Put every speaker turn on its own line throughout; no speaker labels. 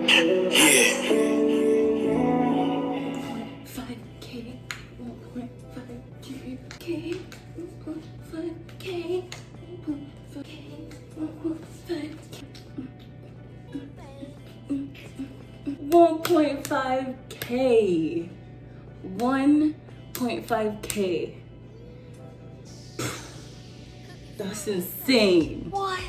Yeah.
5K, 1.5K, 1.5K, 1.5K, 1.5K. That's insane. What?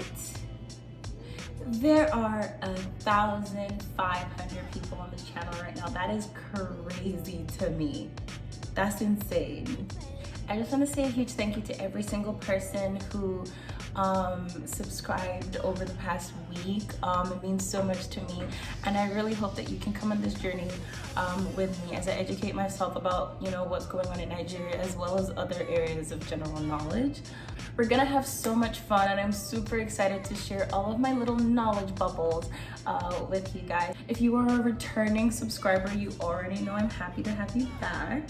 There are 1,500 people on this channel right now. That is crazy to me. That's insane. I just want to say a huge thank you to every single person who subscribed over the past week. It means so much to me, and I really hope that you can come on this journey with me as I educate myself about, you know, what's going on in Nigeria, as well as other areas of general knowledge. We're gonna have so much fun, and I'm super excited to share all of my little knowledge bubbles with you guys. If you are a returning subscriber, you already know I'm happy to have you back.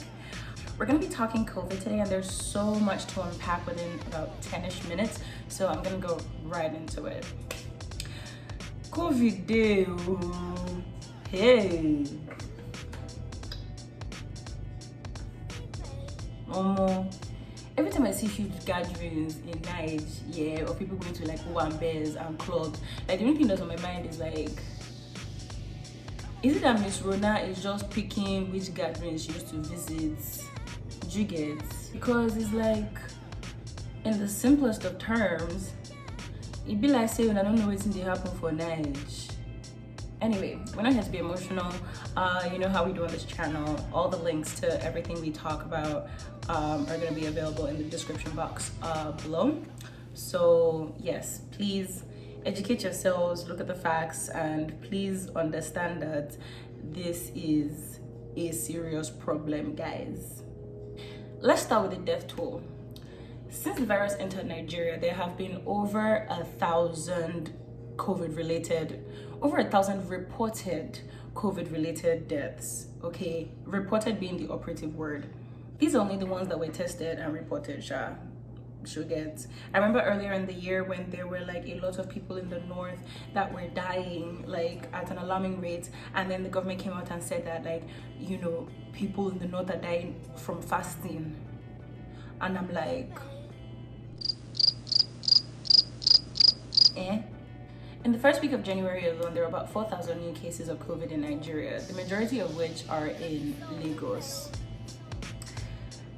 We're gonna be talking COVID today, and there's so much to unpack within about 10-ish minutes, so I'm gonna go right into it. COVID day, hey. Every time I see huge gatherings in Nigeria, yeah, or people going to like Bears and clubs, like the only thing that's on my mind is like, is it that Miss Rona is just picking which gatherings she used to visit? Do you get? Because it's like, in the simplest of terms, it'd be like saying I don't know what's going to happen for Nigeria. Anyway, we're not here to be emotional. You know how we do on this channel. All the links to everything we talk about are going to be available in the description box below. So yes, please educate yourselves, look at the facts, and please understand that this is a serious problem, guys. Let's start with the death toll. Since the virus entered Nigeria, there have been over 1,000 reported COVID-related deaths. Okay, reported being the operative word. These are only the ones that were tested and reported, should get. I remember earlier in the year when there were like a lot of people in the north that were dying like at an alarming rate, and then the government came out and said that, like, you know, people in the north are dying from fasting, and I'm like, In the first week of January alone, there were about 4,000 new cases of COVID in Nigeria, the majority of which are in Lagos.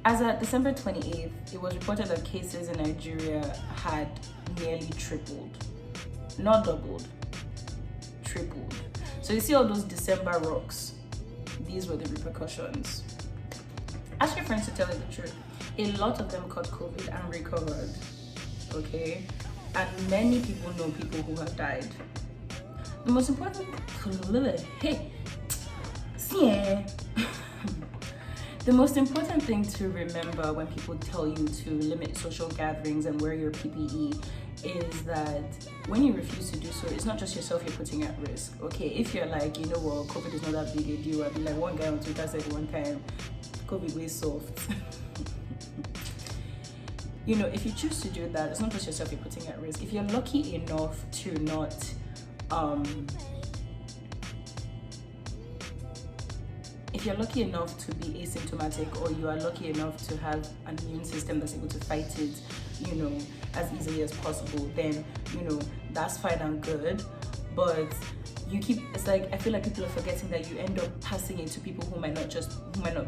As of December 28th, it was reported that cases in Nigeria had nearly tripled. Not doubled, tripled. So you see all those December rocks, these were the repercussions. Ask your friends to tell you the truth. A lot of them caught COVID and recovered, okay? And many people know people who have died. The most important, the most important thing to remember when people tell you to limit social gatherings and wear your PPE is that when you refuse to do so, it's not just yourself you're putting at risk, okay? If you're like, you know what, COVID is not that big a deal. I mean, like one guy on Twitter said one time, COVID way soft. You know, if you choose to do that, it's not just yourself you're putting at risk. If you're lucky enough to not, if you're lucky enough to be asymptomatic, or you are lucky enough to have an immune system that's able to fight it, you know, as easily as possible, then, you know, that's fine and good. But it's like, I feel like people are forgetting that you end up passing it to people who might not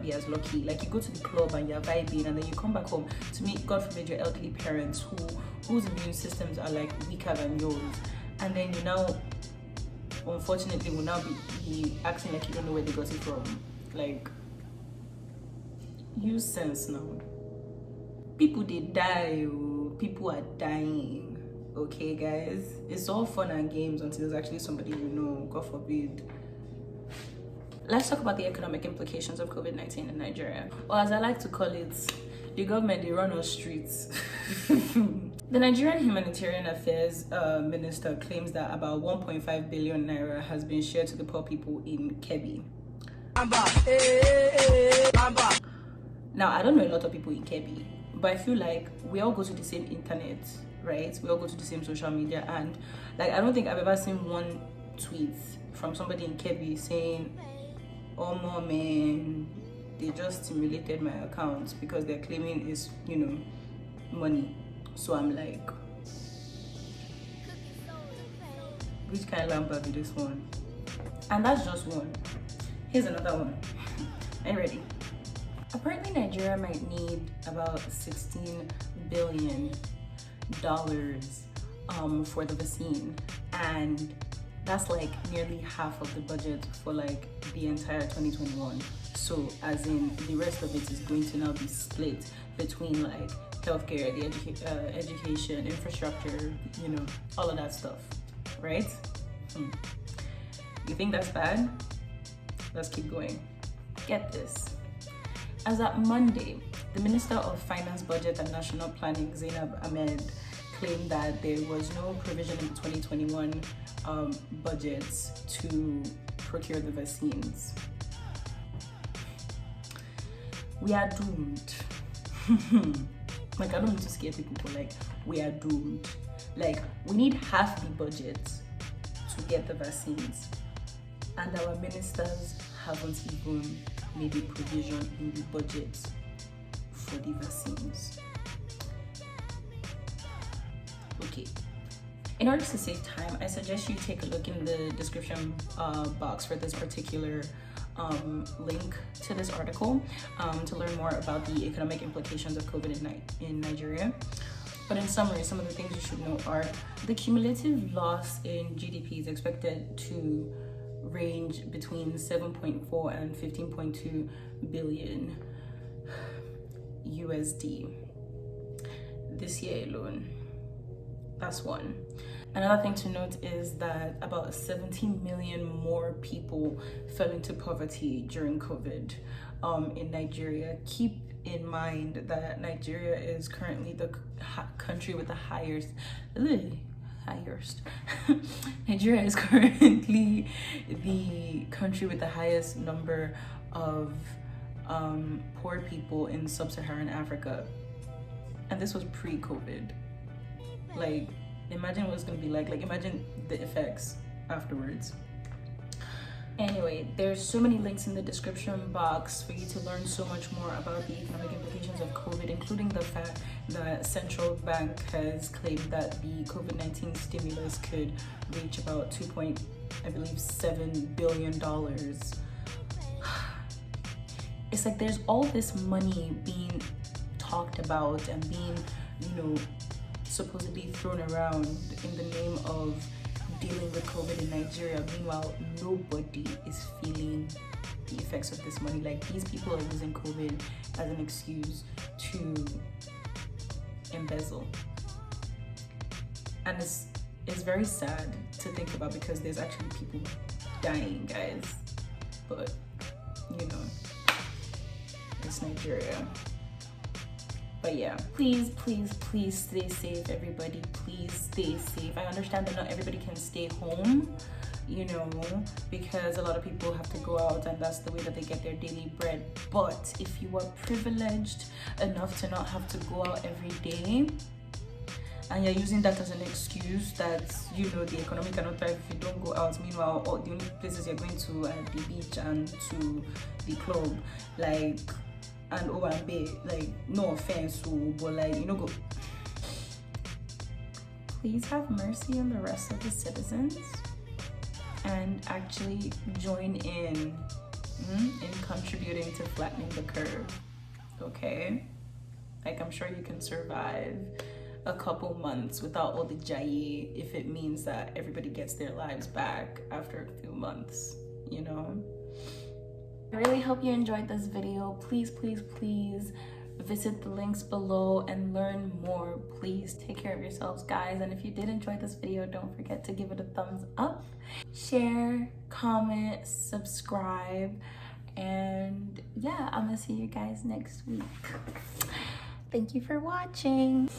be as lucky. Like, you go to the club and you're vibing, and then you come back home to meet, God forbid, your elderly parents whose immune systems are like weaker than yours, and then you now, unfortunately, will now be acting like you don't know where they got it from. Like, use sense now. People, they die. People are dying. Okay, guys, it's all fun and games until there's actually somebody you know, God forbid. Let's talk about the economic implications of COVID-19 in Nigeria. Or as I like to call it, the government, they run our streets. The Nigerian Humanitarian Affairs Minister claims that about 1.5 billion naira has been shared to the poor people in Kebbi. Now, I don't know a lot of people in Kebbi, but I feel like we all go to the same internet, right? We all go to the same social media, and like, I don't think I've ever seen one tweets from somebody in Kebbi saying, "Oh my man, they just stimulated my account," because they're claiming it's, you know, money. So I'm like, which kind of lamba be this one? And that's just one. Here's another one. Are you ready? Apparently Nigeria might need about $16 billion for the vaccine, and that's like nearly half of the budget for like the entire 2021. So as in, the rest of it is going to now be split between like healthcare, the education, infrastructure, you know, all of that stuff, right? You think that's bad? Let's keep going. Get this. As at Monday, the Minister of Finance, Budget and National Planning, Zainab Ahmed, claimed that there was no provision in the 2021 budgets to procure the vaccines. We are doomed. Like, I don't need to scare people, but like, we are doomed. Like, we need half the budget to get the vaccines, and our ministers haven't even made a provision in the budget for the vaccines. Okay, in order to save time, I suggest you take a look in the description box for this particular link to this article to learn more about the economic implications of COVID in Nigeria. But in summary, some of the things you should know are the cumulative loss in GDP is expected to range between 7.4 and 15.2 billion USD this year alone. That's one. Another thing to note is that about 17 million more people fell into poverty during COVID in Nigeria. Keep in mind that Nigeria is currently the country with the highest Nigeria is currently the country with the highest number of poor people in sub-Saharan Africa, and this was pre-COVID. Like, imagine what it's gonna be like imagine the effects afterwards. Anyway, there's so many links in the description box for you to learn so much more about the economic implications of COVID, including the fact that central bank has claimed that the COVID-19 stimulus could reach about $2.7 billion. It's like there's all this money being talked about and being, you know, supposedly thrown around in the name of dealing with COVID in Nigeria. Meanwhile, nobody is feeling the effects of this money. Like, these people are using COVID as an excuse to embezzle, and it's very sad to think about because there's actually people dying, guys. But you know, it's Nigeria. But yeah, please stay safe, everybody. Please stay safe. I understand that not everybody can stay home, you know, because a lot of people have to go out and that's the way that they get their daily bread. But if you are privileged enough to not have to go out every day, and you're using that as an excuse that, you know, the economy cannot thrive if you don't go out. Meanwhile, all the only places you're going to are the beach and to the club, like, and Owambe, like, no offense, but like, you know, go. Please have mercy on the rest of the citizens and actually join in contributing to flattening the curve, okay? Like, I'm sure you can survive a couple months without all the jaye if it means that everybody gets their lives back after a few months, you know? I really hope you enjoyed this video. Please visit the links below and learn more. Please take care of yourselves, guys. And if you did enjoy this video, don't forget to give it a thumbs up, share, comment, subscribe, and yeah, I'm gonna see you guys next week. Thank you for watching.